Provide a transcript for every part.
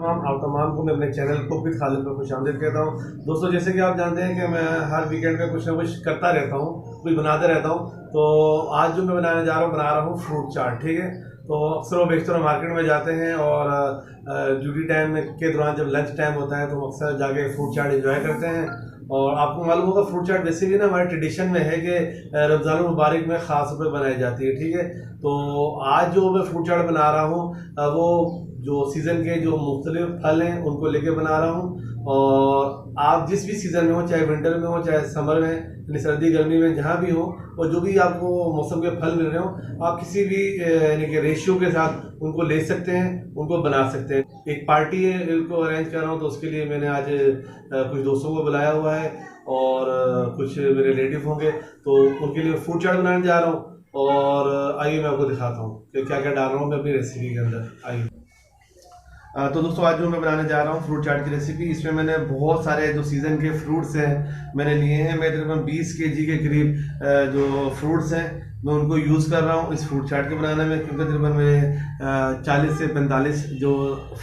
आप तमाम को मैं अपने चैनल कुक विद खालिद पर खुशामदीद कहता हूँ। दोस्तों, जैसे कि आप जानते हैं कि मैं हर वीकेंड में कुछ ना कुछ करता रहता हूँ, कुछ बनाते रहता हूँ। तो आज जो मैं बनाने जा रहा हूँ, बना रहा हूँ फ्रूट चाट। ठीक है, तो अक्सर वो बेशतर मार्केट में जाते हैं और ड्यूटी टाइम के दौरान जब लंच टाइम होता है तो अक्सर जाके फ्रूट चाट एंजॉय करते हैं। और आपको मालूम होगा फ्रूट चाट वैसे भी ना हमारे ट्रेडिशन में है कि रमज़ान मुबारक में ख़ास तौर पर बनाई जाती है। ठीक है, तो आज जो मैं फ्रूट चाट बना रहा हूँ वो जो सीज़न के जो मुख्तलिफ फल हैं उनको लेके बना रहा हूँ। और आप जिस भी सीज़न में हो, चाहे विंटर में हो चाहे समर में, यानी सर्दी गर्मी में, जहाँ भी हो, और जो भी आपको मौसम के फल मिल रहे हो, आप किसी भी यानी कि रेशियो के साथ उनको ले सकते हैं, उनको बना सकते हैं। एक पार्टी है, इनको अरेंज कर रहा हूँ, तो उसके लिए मैंने आज कुछ दोस्तों को बुलाया हुआ है और कुछ मेरे रिलेटिव होंगे, तो उनके लिए फ्रूट चाट बनाने जा रहा हूँ। और आइए मैं आपको दिखाता हूँ कि क्या क्या डाल रहा हूँ मैं अपनी रेसिपी के अंदर। आइए। तो दोस्तों, आज जो मैं बनाने जा रहा हूँ फ्रूट चाट की रेसिपी, इसमें मैंने बहुत सारे जो सीज़न के फ्रूट्स हैं मैंने लिए हैं। मैं तकरीबन 20 kg के करीब जो फ्रूट्स हैं मैं उनको यूज़ कर रहा हूँ इस फ्रूट चाट के बनाने में, क्योंकि तकरीबन मेरे 40 से 45 जो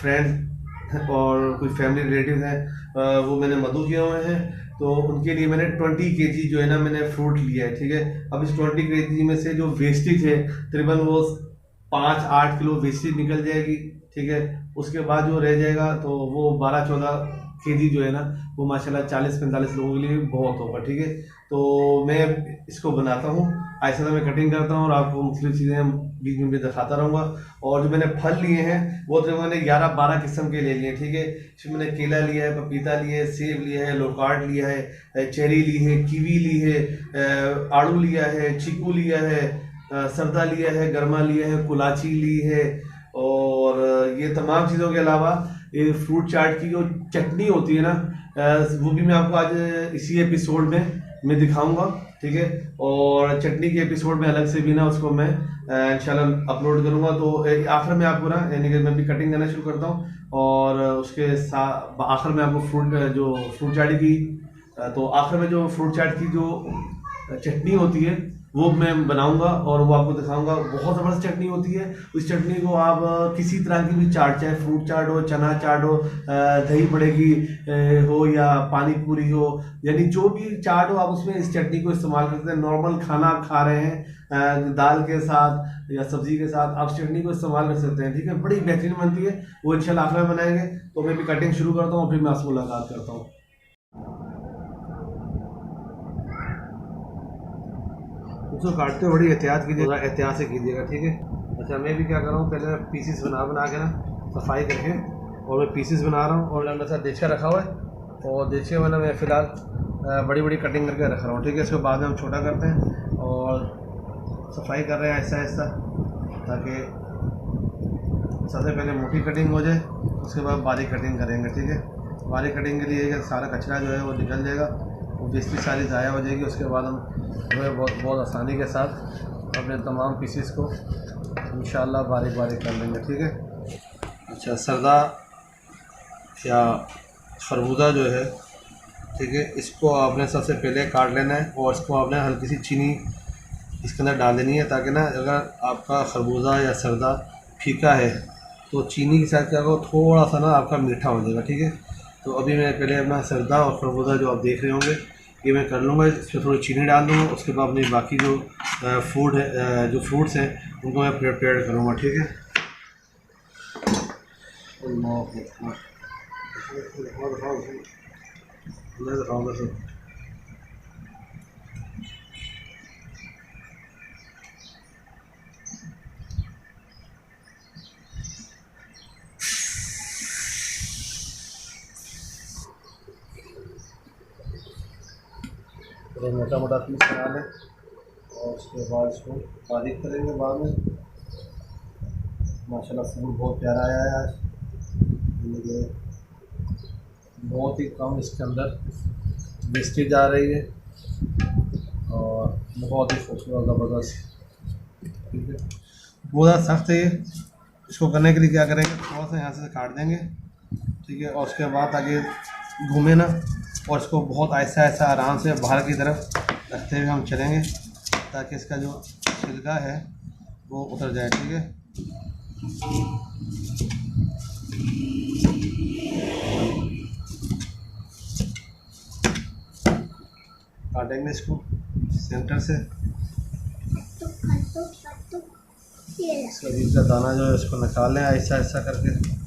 फ्रेंड्स और कुछ फैमिली रिलेटिव हैं वो मैंने मदऊ किए हुए हैं। तो उनके लिए मैंने 20 kg जो है ना मैंने फ्रूट लिया है। ठीक है, अब इस 20 kg में से जो वेस्टेज है तकरीबन वो 5-8 किलो वेस्टेज निकल जाएगी। ठीक है, उसके बाद जो रह जाएगा तो वो 12-14 kg जो है ना वो माशाल्लाह 40-45 लोगों के लिए बहुत होगा। ठीक है, तो मैं इसको बनाता हूँ, ऐसा मैं कटिंग करता हूँ और आपको मुख्तलिफ चीज़ें बीच में भी दिखाता रहूँगा। और जो मैंने फल लिए हैं वो तो मैंने 11-12 किस्म के ले लिए। ठीक है, इसमें मैंने केला लिया है, पपीता लिया है, सेब लिया है, लोकार्ड लिया है, चेरी ली है, कीवी ली है, आड़ू लिया है, चीकू लिया है, सरदा लिया है, गरमा लिया है, कुलाची ली है। और ये तमाम चीज़ों के अलावा ये फ्रूट चाट की जो चटनी होती है ना वो भी मैं आपको आज इसी एपिसोड में मैं दिखाऊंगा। ठीक है, और चटनी के एपिसोड में अलग से भी ना उसको मैं इंशाल्लाह अपलोड करूंगा। तो आखिर में आपको ना यानी कि मैं भी कटिंग करना शुरू करता हूँ और उसके साथ आखिर में आपको फ्रूट चाट की तो आखिर में जो फ्रूट चाट की जो चटनी होती है वो मैं बनाऊंगा और वो आपको दिखाऊंगा। बहुत ज़बरदस्त चटनी होती है। उस चटनी को आप किसी तरह की भी चाट, चाहे फ्रूट चाट हो, चना चाट हो, दही बड़े की हो या पानी पूरी हो, यानी जो भी चाट हो आप उसमें इस चटनी को इस्तेमाल करते हैं। नॉर्मल खाना आप खा रहे हैं दाल के साथ या सब्जी के साथ, आप चटनी को इस्तेमाल कर सकते हैं। ठीक है, बड़ी बेहतरीन बनती है। वो इंशाल्लाह आखिर में बनाएंगे। तो मैं भी कटिंग शुरू करता हूँ, फिर मैं आपसे मुलाकात करता हूँ। उसको काटते हुए बड़ी एहतियात कीजिएगा, एहतियात से कीजिएगा। ठीक है, अच्छा मैं भी क्या कर रहा हूँ, पहले पीसीस बना के ना सफाई करके और मैं पीसीस बना रहा हूँ और अंदर सा देचका रखा हुआ है और देचके में ना मैं फ़िलहाल बड़ी बड़ी कटिंग करके रख रहा हूँ। ठीक है, इसके बाद में हम छोटा करते हैं और सफाई कर रहे हैं ऐसा ऐसा, ताकि सबसे पहले मोटी कटिंग हो जाए, उसके बाद बारीक कटिंग करेंगे। ठीक है, बारीक कटिंग के लिए सारा कचरा जो है वो निकल जाएगा, वो बेसिक सारी ज़ाया हो जाएगी। उसके बाद हम जो है बहुत आसानी के साथ अपने तमाम पीसेस को इंशाल्लाह बारीक बारीक कर लेंगे। ठीक है, अच्छा सरदा या खरबूजा जो है, ठीक है, इसको आपने सबसे पहले काट लेना है और इसको आपने हल्की सी चीनी इसके अंदर डाल देनी है, ताकि ना अगर आपका खरबूजा या सरदा फीका है तो चीनी के साथ क्या होगा, थोड़ा सा ना आपका मीठा हो जाएगा। ठीक है, तो अभी मैं पहले अपना सरदा और खरबूजा जो आप देख रहे होंगे ये मैं कर लूँगा, इसमें थोड़ी चीनी डाल दूँगा। उसके बाद अपनी बाकी जो फूड है, जो फ्रूट्स हैं उनको मैं प्रिपेयर करूँगा। ठीक है, मोटा मोटा पीस बना लें और उसके बाद इसको बारीक करेंगे। बाद में माशाल्लाह फूड बहुत प्यारा आया है आज, मुझे बहुत ही कम इसके अंदर वेस्टेज आ रही है और बहुत ही खूबसूरत ज़बरदस्त। ठीक है, बहुत सख्त है ये। इसको करने के लिए क्या करेंगे, थोड़ा सा यहाँ से काट देंगे। ठीक है, और उसके बाद आगे घूमे ना और इसको बहुत ऐसा ऐसा आराम से बाहर की तरफ रखते हुए हम चलेंगे, ताकि इसका जो छिलका है वो उतर जाए। ठीक है, काटेंगे इसको सेंटर से। इसका बीच का दाना जो है उसको निकाल लें ऐसा ऐसा करके।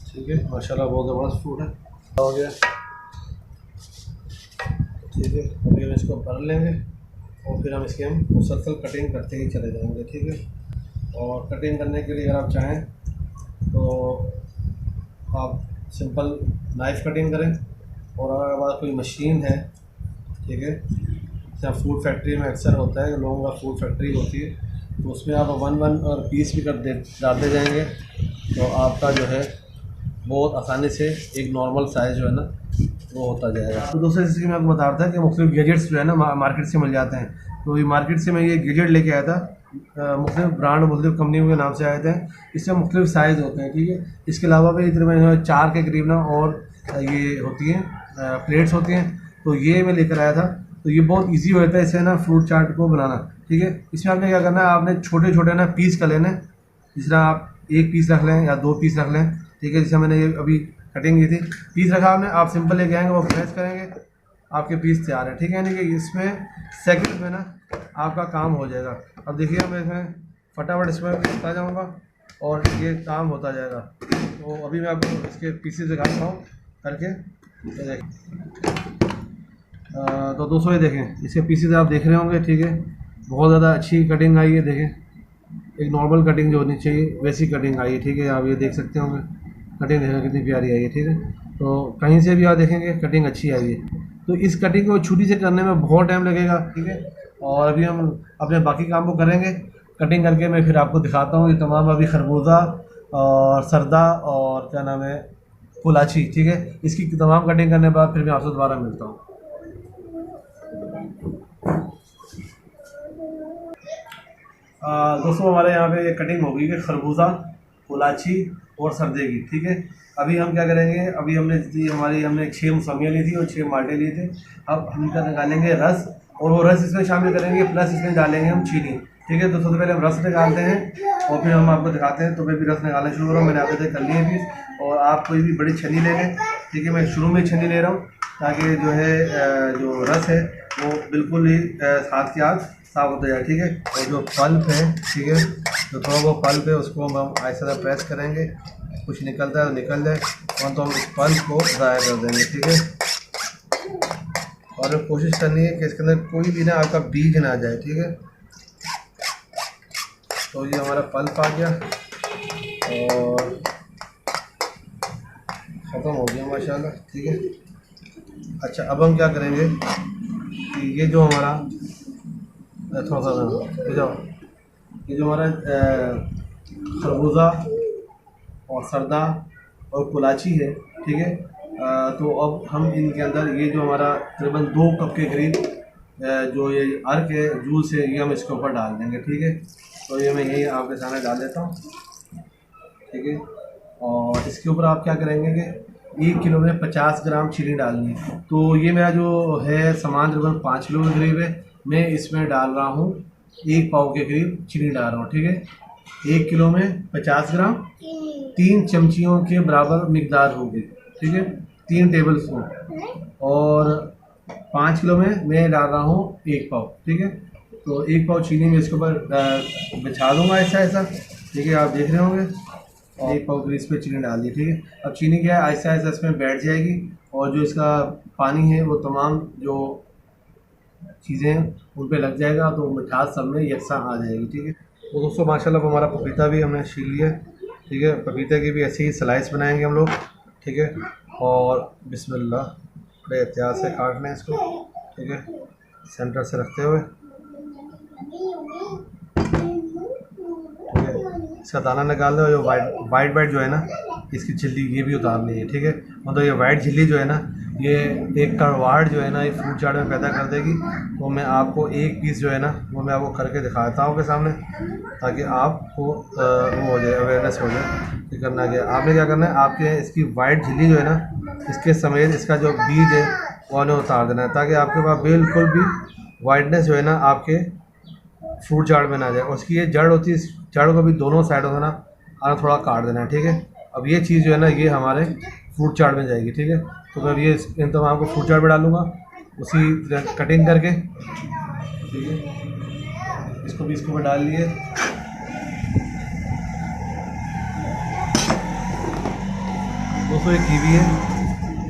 ठीक है, माशाल्लाह बहुत ज़बरदस्त फ्रूट है। हो गया, ठीक है। अभी हम इसको भर लेंगे और फिर हम इसकी मुसलसल कटिंग करते ही चले जाएंगे। ठीक है, और कटिंग करने के लिए अगर आप चाहें तो आप सिंपल नाइफ़ कटिंग करें, और अगर हमारे पास कोई मशीन है, ठीक है, जहाँ फूड फैक्ट्री में अक्सर होता है, लोगों का फूड फैक्ट्री होती है, तो उसमें आप 1 और पीस भी डालते जाएंगे तो आपका जो है बहुत आसानी से एक नॉर्मल साइज़ जो है ना वो होता जाएगा। तो दोस्तों, जैसे कि मैं आपको बता रहा था कि मुख्तलिफ गैजेट्स जो है ना मार्केट से मिल जाते हैं। तो ये मार्केट से मैं ये गैजेट लेके आया था, मुख्तलिफ ब्रांड मुख्तलिफ कंपनियों के नाम से आए थे। इसमें मुख्तलिफ साइज़ होते हैं। ठीक है, इसके अलावा भी इधर में 4 के करीब ना और ये होती हैं प्लेट्स होती हैं, तो ये मैं लेकर आया था। तो ये बहुत ईजी होता है इसे ना फ्रूट चाट को बनाना। ठीक है, इसमें आपने क्या करना है, आपने छोटे छोटे ना पीस कर लेने, जिस तरह आप 1 पीस रख लें या 2 पीस रख लें। ठीक है, जैसे मैंने ये अभी कटिंग की थी, पीस रखा आपने, आप सिंपल लेके आएंगे, वो प्रेस करेंगे, आपके पीस तैयार है। ठीक है, यानी कि इसमें सेकंड में ना आपका काम हो जाएगा। अब देखिए, मैं इसमें फटाफट इसमें करता जाऊँगा और ये काम होता जाएगा। तो अभी मैं आपको इसके पीसेस दिखाता हूँ करके। तो दोस्तों ये देखें, इसके पीसेस आप देख रहे होंगे। ठीक है, बहुत ज़्यादा अच्छी कटिंग आई है। देखें, एक नॉर्मल कटिंग जो होनी चाहिए वैसी कटिंग आई है। ठीक है, आप ये देख सकते होंगे, कटिंग देखना कितनी प्यारी आई है। ठीक है, तो कहीं से भी आप देखेंगे कटिंग अच्छी आई है। तो इस कटिंग को छुरी से करने में बहुत टाइम लगेगा। ठीक है, और अभी हम अपने बाकी काम को करेंगे कटिंग करके। मैं फिर आपको दिखाता हूँ ये तमाम, अभी खरबूजा और सरदा और क्या नाम है कुलाची। ठीक है, इसकी तमाम कटिंग करने के बाद फिर मैं आपसे दोबारा मिलता हूँ। दोस्तों, हमारे यहाँ पे ये कटिंग हो गई है खरबूजा, कुलाची और सरदे की। ठीक है, अभी हम क्या करेंगे, अभी हमने 6 मौसमियाँ ली थी और 6 माल्टे लिए थे। अब हम क्या निकालेंगे रस, और वो रस इसमें शामिल करेंगे, प्लस इसमें डालेंगे हम चीनी। ठीक है, तो सबसे पहले हम रस निकालते हैं और फिर हम आपको दिखाते हैं। तो मैं भी रस निकालना शुरू कर रहा हूँ, मैंने आपसे कर लिए भी, और आप कोई भी बड़ी छन्नी ले लें। ठीक है, मैं शुरू में छन्नी ले रहा हूँ ताकि जो है जो रस है वो बिल्कुल ही हाथ के हाथ साफ होता जाए। ठीक है, और जो पल्प है, ठीक है, जो थोड़ा वो पल्प है उसको हम ऐसा प्रेस करेंगे, कुछ निकलता है तो निकल जाए, और तो हम इस पल्प को ज़ाया कर देंगे। ठीक है, और कोशिश करनी है कि इसके अंदर कोई भी ना आपका बीज ना आ जाए। ठीक है, तो ये हमारा पल्प आ गया और ख़त्म हो गया माशाल्लाह। ठीक है, अच्छा, अब हम क्या करेंगे कि ये जो हमारा थोड़ा सा ये जो हमारा खरबूजा और सरदा और कुलाची है। ठीक है, तो अब हम इनके अंदर ये जो हमारा तकरीबन 2 कप के करीब जो ये अर्क है जूस है, ये हम इसके ऊपर डाल देंगे। ठीक है, तो ये मैं यही आपके सामने डाल देता हूँ। ठीक है, और इसके ऊपर आप क्या करेंगे कि 1 किलो में 50 ग्राम चीनी डालनी है। तो ये मेरा जो है सामान तकरीबन 5 किलो के करीब है, मैं इसमें डाल रहा हूँ 1 पाव के करीब चीनी डाल रहा हूँ। ठीक है, 1 किलो में 50 ग्राम 3 चमचियों के बराबर मिकदार होगी। ठीक है, 3 टेबल स्पून, और 5 किलो में मैं डाल रहा हूँ 1 पाव। ठीक है, तो 1 पाव चीनी में इसके ऊपर बिछा दूँगा ऐसा ऐसा। ठीक है, आप देख रहे होंगे, 1 पाव ग्रीस पे चीनी डाल दी। ठीक है, अब चीनी क्या है ऐसा ऐसा इसमें बैठ जाएगी, और जो इसका पानी है वो तमाम जो चीज़ें हैं उन पे लग जाएगा, तो मिठास सब में यकसा आ जाएगी। ठीक है, तो दोस्तों माशाल्लाह हमारा पपीता भी हमने छील लिया। ठीक है, पपीते की भी ऐसे ही स्लाइस बनाएंगे हम लोग। ठीक है, और बिस्मिल्लाह बड़े एहतियात से काट लें इसको। ठीक है, सेंटर से रखते हुए। ठीक है, इसका दाना निकाल दो, जो वाइट जो है ना इसकी झिल्ली ये भी उतारनी है। ठीक है, मतलब ये वाइट झिल्ली जो है ना ये एक कड़वाहट जो है ना ये फ्रूट चाट में पैदा कर देगी। तो मैं आपको एक पीस जो है ना वो मैं आपको करके दिखाता हूँ के सामने, ताकि आपको वो हो जाए, अवेयरनेस हो जाए कि करना क्या। आपने क्या करना है, आपके इसकी वाइट झिल्ली जो है ना इसके समेत इसका जो बीज है वो आपने उतार देना है, ताकि आपके पास बिल्कुल भी वाइटनेस जो है ना आपके फ्रूट चाट में ना जाए। उसकी ये जड़ होती है, इस जड़ को भी दोनों साइडों से ना आना थोड़ा काट देना है, ठीक है। अब ये चीज़ जो है ना ये हमारे फ्रूट चाट में जाएगी, ठीक है। तो मैं ये इन तमाम को फ्रूट चाट में डालूँगा उसी कटिंग करके, ठीक है। इसको भी इसको डाल लिए। दोस्तों ये कीवी है,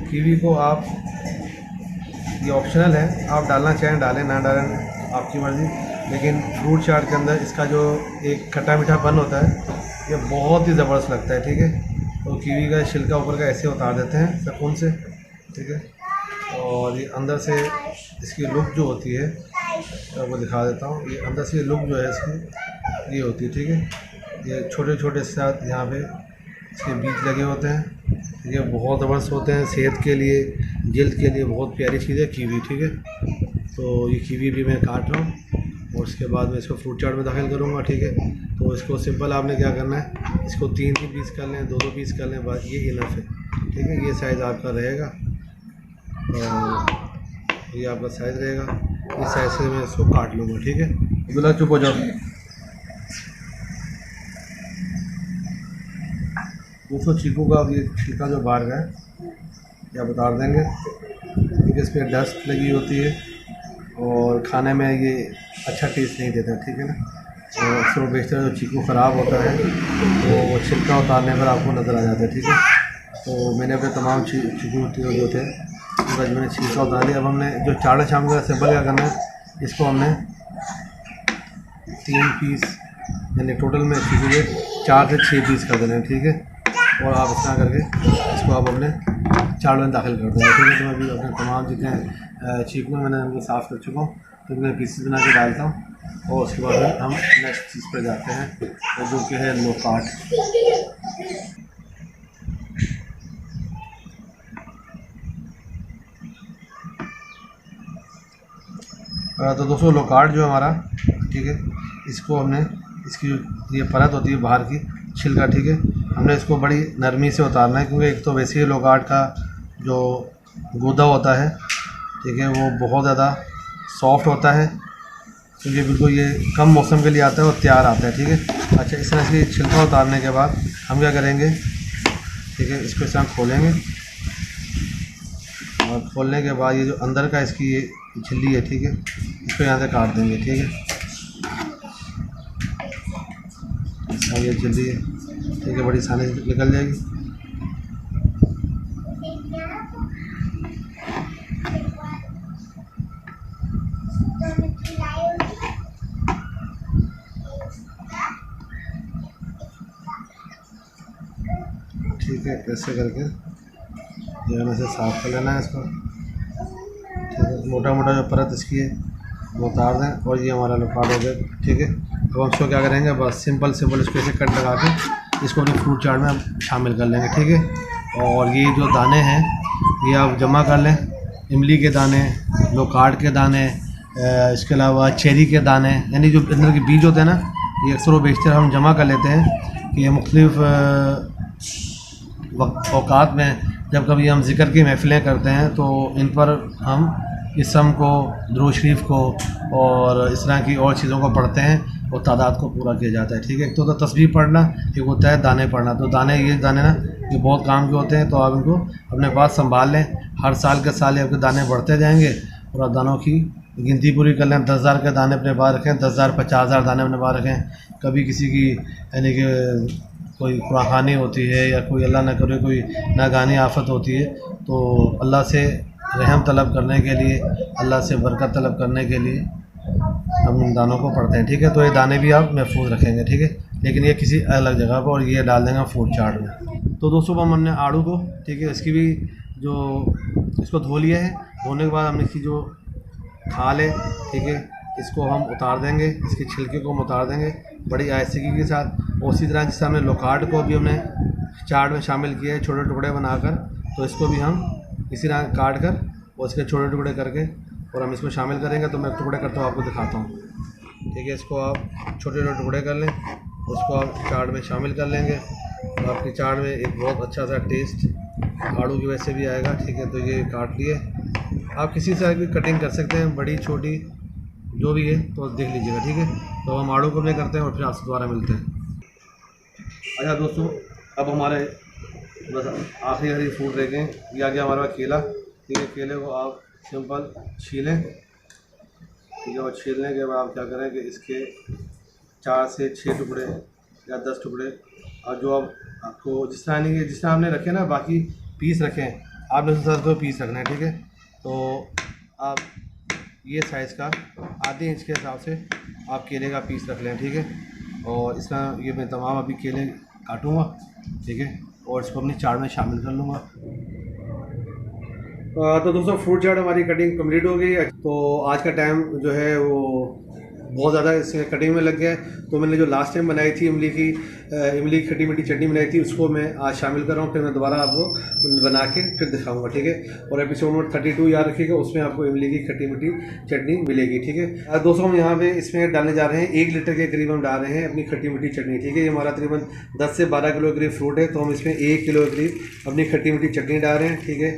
कीवी को आप, ये ऑप्शनल है, आप डालना चाहें डालें, ना डालें आपकी मर्ज़ी। लेकिन फ्रूट चाट के अंदर इसका जो एक खट्टा मीठापन होता है ये बहुत ही ज़बरदस्त लगता है, ठीक है। तो कीवी का छिलका ऊपर का ऐसे उतार देते हैं सुकून से, ठीक है। और ये अंदर से इसकी लुक जो होती है आपको दिखा देता हूँ। ये अंदर से लुक जो है इसकी ये होती है, ठीक है। ये छोटे छोटे साथ यहाँ पे इसके बीज लगे होते हैं, ये बहुत ज़बरदस्त होते हैं सेहत के लिए, जल्द के लिए बहुत प्यारी चीज़ है कीवी, ठीक है। तो ये कीवी भी मैं काट रहा हूँ और उसके बाद मैं इसको फ्रूट चाट में दाखिल करूँगा, ठीक है। तो इसको सिंपल आपने क्या करना है, इसको 3 पीस कर लें, 2 पीस कर लें, बस ये इनफ है, ठीक है। ये साइज़ आपका रहेगा और ये आपका साइज़ रहेगा, इस साइज़ से मैं इसको काट लूँगा, ठीक है। अब्दुल्ला चुप हो जाओ। दोस्तों चीकू का अब ये छिलका जो बाहर का है ये आप उतार देंगे, क्योंकि इस पर डस्ट लगी होती है और खाने में ये अच्छा टेस्ट नहीं देता, ठीक है ना। और अक्सर वो बेचते हैं जो चीकू ख़राब होता है तो वो छिलका उतारने पर आपको नज़र आ जाता है, ठीक है। तो मैंने अपने तमाम चीकू जो थे उनका जो मैंने छिलका उतार लिया। अब हमने जो चाड़ा शाम का सिंपल क्या करना है, इसको हमने 3 पीस यानी टोटल में चीकू के 4 से 6 पीस कर देना है, ठीक है। और आप इस तरह करके इसको आप अपने चाट में दाखिल कर देंगे, ठीक है। तो मैं अभी अपने तमाम जितने चीकू मैंने उनको साफ़ कर चुका हूँ, तो मैं पीसेस बना के डालता हूँ और उसके बाद हम नेक्स्ट चीज़ पर जाते हैं जो कि है लोकाट। तो दोस्तों लोकाट जो हमारा, ठीक है, इसको हमने इसकी जो ये परत होती है बाहर की छिलका, ठीक है, हमने इसको बड़ी नरमी से उतारना है, क्योंकि एक तो वैसे ही लोकाट का जो गूदा होता है, ठीक है, वो बहुत ज़्यादा सॉफ्ट होता है, क्योंकि बिल्कुल ये कम मौसम के लिए आता है और तैयार आता है, ठीक है। अच्छा, इस तरह से छिलका उतारने के बाद हम क्या करेंगे, ठीक है, इसको इस तरह खोलेंगे और खोलने के बाद ये जो अंदर का इसकी ये छिल्ली है, ठीक है, इसको यहाँ से काट देंगे, ठीक है। ये छिल्ली है, ठीक है, बड़ी आसानी से निकल जाएगी। ठीक है, ऐसे करके यहाँ से साफ़ कर लेना है इसको, ठीक है। मोटा मोटा जो परत इसकी है वो उतार दें और ये हमारा लोकाट हो गया, ठीक है। अब हम इसको क्या करेंगे, बस सिंपल इसको ऐसे कट लगा के इसको अपनी फ्रूट चाट में हम शामिल कर लेंगे, ठीक है। और ये जो दाने हैं ये आप जमा कर लें, इमली के दाने, लोकाट के दाने, इसके अलावा चेरी के दाने, यानी जो अंदर के बीज होते हैं ना, ये अक्सर वो बेचते हैं, हम जमा कर लेते हैं कि ये मुख्तलिफ़ औकात में जब कभी हम ज़िक्र की महफ़िलें करते हैं तो इन पर हम इसम को, दुरूद शरीफ को और इस तरह की और चीज़ों को पढ़ते हैं और तादाद को पूरा किया जाता है, ठीक है। एक तो तस्बीह पढ़ना, एक होता है दाने पढ़ना। तो ये दाने ना ये बहुत काम के होते हैं, तो आप इनको अपने पास संभाल लें। हर साल के साल आपके दाने बढ़ते जाएंगे और आप दानों की गिनती पूरी कर लें। 10,000 के दाने अपने पास रखें, 10,000 50,000 दाने अपने पास रखें। कभी किसी की यानी कि कोई कुरानी होती है या कोई अल्लाह न करे कोई नागानी आफत होती है, तो अल्लाह से रहम तलब करने के लिए, अल्लाह से बरकत तलब करने के लिए हम इन दानों को पढ़ते हैं, ठीक है। तो ये दाने भी आप महफूज रखेंगे, ठीक है, लेकिन ये किसी अलग जगह पर, और ये डाल देंगे फ्रूट चाट में। तो दोस्तों हमने आड़ू को, ठीक है, इसकी भी जो इसको धो लिया है। धोने के बाद हमने इसकी जो खाल है, ठीक है, इसको हम उतार देंगे, इसके छिलके को हम उतार देंगे बड़ी आहिस्तगी के साथ। और उसी तरह जैसे हमने लोकाट को भी हमने चाट में शामिल किया है छोटे टुकड़े बनाकर, तो इसको भी हम इसी तरह काट कर और इसके छोटे टुकड़े करके और हम इसको शामिल करेंगे। तो मैं टुकड़े करता हूँ, आपको दिखाता हूँ, ठीक है। इसको आप छोटे छोटे टुकड़े कर लें, उसको आप चाट में शामिल कर लेंगे तो आपकी चाट में एक बहुत अच्छा सा टेस्ट आड़ू की वजह से भी आएगा, ठीक है। तो ये काट लिए आप किसी तरह की कटिंग कर सकते हैं, बड़ी छोटी जो भी है, तो देख लीजिएगा, ठीक है। तो हम आड़ू को प्ले करते हैं और फिर आपसे दोबारा मिलते हैं। अच्छा दोस्तों, अब हमारे बस आखिरी फूड देखें, ये आ गया हमारे पास केला, ठीक है। केले को आप सिंपल छीलें, ठीक है। और छीलने के बाद आप क्या करें कि इसके 4 से 6 टुकड़े या 10 टुकड़े, और जो आपको जिस तरह नहीं, जिस तरह आपने रखे ना, बाकी पीस रखें, आपने उस तरह को पीस रखना है, ठीक है। तो आप ये साइज़ का आधे इंच के हिसाब से आप केले का पीस रख लें, ठीक है। और इसका ये मैं तमाम अभी केले काटूँगा, ठीक है, और इसको अपनी चाट में शामिल कर लूँगा। तो दोस्तों, फ्रूट चाट हमारी कटिंग कंप्लीट हो गई है। तो आज का टाइम जो है वो बहुत ज़्यादा इस कटिंग में लग गया है। तो मैंने जो लास्ट टाइम बनाई थी इमली की खट्टी मीठी चटनी बनाई थी, उसको मैं आज शामिल कर रहा हूँ। फिर मैं दोबारा आपको बना के फिर दिखाऊंगा, ठीक है। और एपिसोड नंबर 32 याद रखिएगा, उसमें आपको इमली की खट्टी मीठी चटनी मिलेगी, ठीक है। दोस्तों, हम यहाँ पे इसमें डालने जा रहे हैं 1 लीटर के करीब हम डाल रहे हैं अपनी खट्टी मीठी चटनी, ठीक है। ये हमारा तकरीबन 10 से 12 किलो करीब फ्रूट है, तो हम इसमें 1 किलो करीब अपनी खट्टी मीठी चटनी डाल रहे हैं, ठीक है।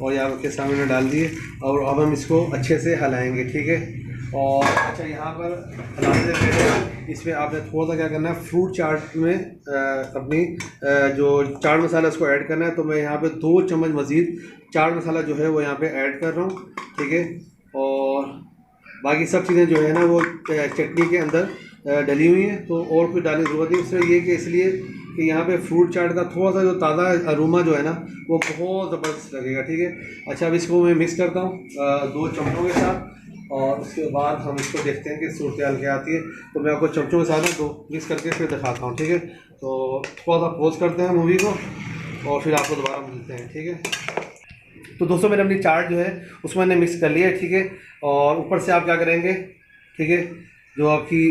और यहाँ के सामने डाल दिए, और अब हम इसको अच्छे से हिलाएंगे, ठीक है। और अच्छा, यहाँ पर हिलाने से पहले इसमें आपने थोड़ा सा क्या करना है, फ्रूट चाट में अपनी जो चाट मसाला उसको ऐड करना है। तो मैं यहाँ पे 2 चम्मच मज़ीद चाट मसाला जो है वो यहाँ पे ऐड कर रहा हूँ, ठीक है। और बाकी सब चीज़ें जो है ना वो चटनी के अंदर डली हुई हैं, तो और कुछ डालने की ज़रूरत नहीं। उसमें ये कि इसलिए कि यहाँ पे फ्रूट चाट का थोड़ा सा जो ताज़ा अरोमा जो है ना वो बहुत ज़बरदस्त लगेगा, ठीक है। अच्छा, अब इसको मैं मिक्स करता हूँ 2 चम्मचों के साथ, और उसके बाद हम इसको देखते हैं कि सूरत हाल क्या आती है। तो मैं आपको चमचों के साथ दो मिक्स करके फिर दिखाता हूँ, ठीक है। तो थोड़ा सा पॉज करते हैं मूवी को और फिर आपको दोबारा मिलते हैं, ठीक है। तो दोस्तों, मैंने अपनी चाट जो है उसमें मैंने मिक्स कर लिया है, ठीक है। और ऊपर से आप क्या करेंगे, ठीक है, जो आपकी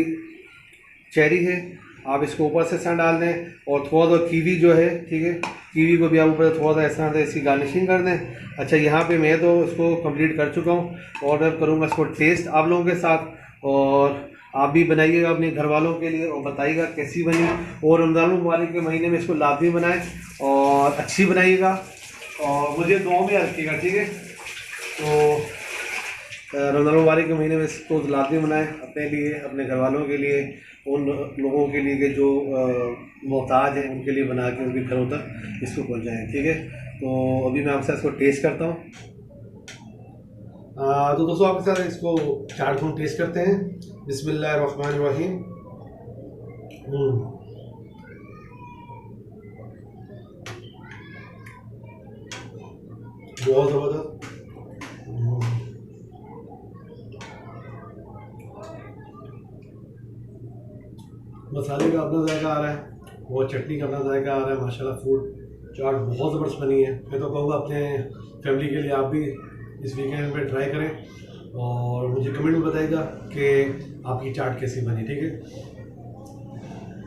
चेरी है आप इसको ऊपर से इस डाल दें, और थोड़ा सा कीवी जो है, ठीक है, कीवी को भी आप ऊपर से थोड़ा सा इस तरह से इसकी गार्निशिंग कर दें। अच्छा, यहाँ पे मैं तो इसको कंप्लीट कर चुका हूँ, ऑर्डर करूँगा इसको टेस्ट आप लोगों के साथ, और आप भी बनाइएगा अपने घर वालों के लिए और बताइएगा कैसी बनी। और रमज़ान मुबारक के महीने में इसको लाजमी बनाएं और अच्छी बनाइएगा, और मुझे दुआओं में रखिएगा, ठीक है। तो रमज़ान मुबारक के महीने में इसको लाजमी बनाएं अपने लिए, अपने घर वालों के लिए, उन लोगों के लिए कि जो मोहताज हैं उनके लिए बना के उनके घरों तक इसको पहुंचाएं, ठीक है। तो अभी मैं आपके साथ इसको टेस्ट करता हूँ। तो दोस्तों, आपके साथ इसको चाट को टेस्ट करते हैं। बिस्मिल्लाहिर्रहमानिर्रहीम। बहुत ज़बरदस्त। मसाले का अपना जायका आ रहा है, और चटनी का अपना जायका आ रहा है। माशाल्लाह फ्रूट चाट बहुत ज़बरदस्त बनी है। मैं तो कहूँगा अपने फैमिली के लिए आप भी इस वीकेंड पे ट्राई करें और मुझे कमेंट में बताइएगा कि आपकी चाट कैसी बनी, ठीक है।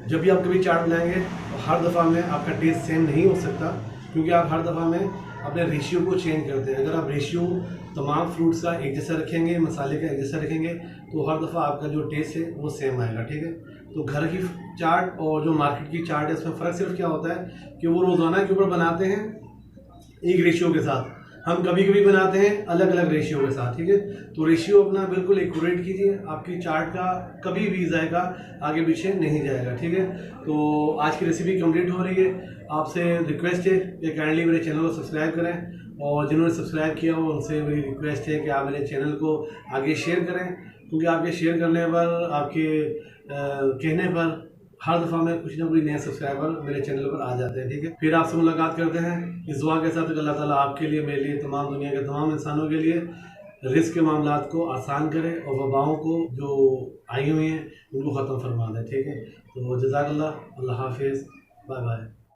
जब भी आप कभी चाट बनाएंगे तो हर दफ़ा में आपका टेस्ट सेम नहीं हो सकता, क्योंकि आप हर दफ़ा में अपने रेशियो को चेंज करते हैं। अगर आप रेशियो तमाम फ्रूट्स का एक जैसा रखेंगे, मसाले का एक जैसा रखेंगे, तो हर दफ़ा आपका जो टेस्ट है वो सेम आएगा, ठीक है। तो घर की चाट और जो मार्केट की चाट है उसमें फ़र्क सिर्फ क्या होता है कि वो रोज़ाना के ऊपर बनाते हैं एक रेशियो के साथ, हम कभी कभी बनाते हैं अलग अलग रेशियो के साथ, ठीक है। तो रेशियो अपना बिल्कुल एक्यूरेट कीजिए, आपकी चाट का कभी भी जाएगा आगे पीछे नहीं जाएगा, ठीक है। तो आज की रेसिपी कंप्लीट हो रही है। आपसे रिक्वेस्ट है कि काइंडली मेरे चैनल को सब्सक्राइब करें, और जिन्होंने सब्सक्राइब किया हो उनसे मेरी रिक्वेस्ट है कि आप मेरे चैनल को आगे शेयर करें, क्योंकि आपके शेयर करने पर, आपके कहने पर हर दफ़ा में कुछ ना कुछ नया सब्सक्राइबर मेरे चैनल पर आ जाते हैं, ठीक है। फिर आपसे मुलाकात करते हैं इस दुआ के साथ कि अल्लाह ताला आपके लिए, मेरे लिए, तमाम दुनिया के तमाम इंसानों के लिए रिस्क के मामलात को आसान करे और वबाओं को जो आई हुई हैं उनको ख़त्म फरमा दें, ठीक है। तो जज़ाकल्लाह, अल्लाह हाफिज़, बाय बाय।